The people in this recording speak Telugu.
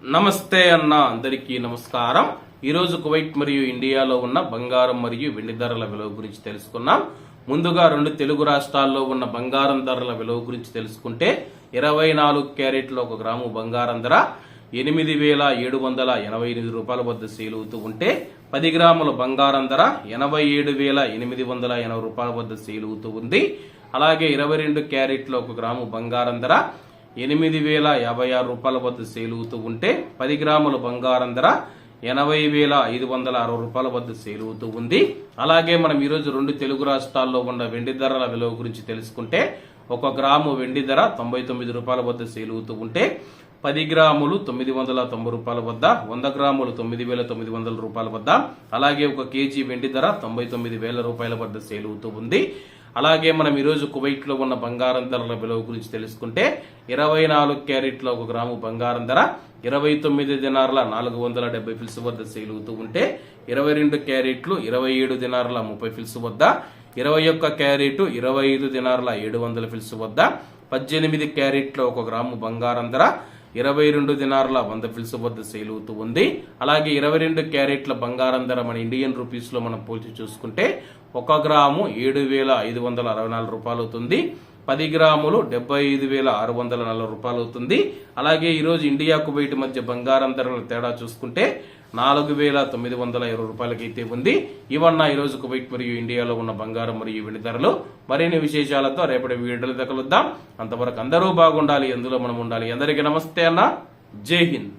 నమస్తే అన్న అందరికీ నమస్కారం. ఈరోజు కువైట్ మరియు ఇండియాలో ఉన్న బంగారం మరియు వెండి ధరల విలువ గురించి తెలుసుకున్నాం. ముందుగా రెండు తెలుగు రాష్ట్రాల్లో ఉన్న బంగారం ధరల విలువ గురించి తెలుసుకుంటే 24 క్యారెట్ల 1 గ్రాము బంగారం ధర 8,788 రూపాయల వద్ద సేల్ అవుతూ ఉంటే 10 గ్రాముల బంగారం ధర 87,880 రూపాయల వద్ద సేల్ అవుతూ ఉంది. అలాగే 22 క్యారెట్ల 1 గ్రాము బంగారం ధర 8,056 రూపాయల వద్ద సేల్ అవుతూ ఉంటే 10 గ్రాముల బంగారం ధర 80,560 రూపాయల వద్ద సేల్ అవుతూ ఉంది. అలాగే మనం ఈరోజు రెండు తెలుగు రాష్ట్రాల్లో ఉన్న వెండి ధరల విలువ గురించి తెలుసుకుంటే 1 గ్రాము వెండి ధర 99 రూపాయల వద్ద సేల్ అవుతూ ఉంటే 10 గ్రాములు 990 రూపాయల వద్ద, 100 గ్రాములు 9,900 రూపాయల వద్ద, అలాగే 1 కేజీ వెండి ధర 99,000 రూపాయల వద్ద సేల్ అవుతూ ఉంది. అలాగే మనం ఈరోజు కువైట్ లో ఉన్న బంగారం ధరల విలువ గురించి తెలుసుకుంటే 24 క్యారెట్ల 1 గ్రాము బంగారం ధర 29 దినార్ల 470 ఫిల్స్ వద్ద సేల్ అవుతూ ఉంటే 22 క్యారెట్లు 27 దినార్ల 30 ఫిల్స్ వద్ద, 21 క్యారెట్ 25 దినార్ల 700 ఫిల్స్ వద్ద, 18 క్యారెట్ల 1 గ్రాము బంగారం ధర 22 దినార్ల 100 ఫిల్స్ వద్ద సేల్ అవుతూ ఉంది. అలాగే 22 క్యారెట్ల బంగారం ధర మన ఇండియన్ రూపీస్ లో మనం పోల్చి చూసుకుంటే 1 గ్రాము 7,564 రూపాయలు అవుతుంది. 10 గ్రాములు 75,640 రూపాయలు అవుతుంది. అలాగే ఈరోజు ఇండియా కువైట్ మధ్య బంగారం ధరల తేడా చూసుకుంటే 4,920 రూపాయలకైతే ఉంది. ఇవన్న ఈరోజు కువైట్ మరియు ఇండియాలో ఉన్న బంగారం మరియు వెండి ధరలు. మరిన్ని విశేషాలతో రేపటి వీడియోలో కలుద్దాం. అంతవరకు అందరూ బాగుండాలి, ఎందులో మనం ఉండాలి. అందరికీ నమస్తే అన్న, జై హింద్.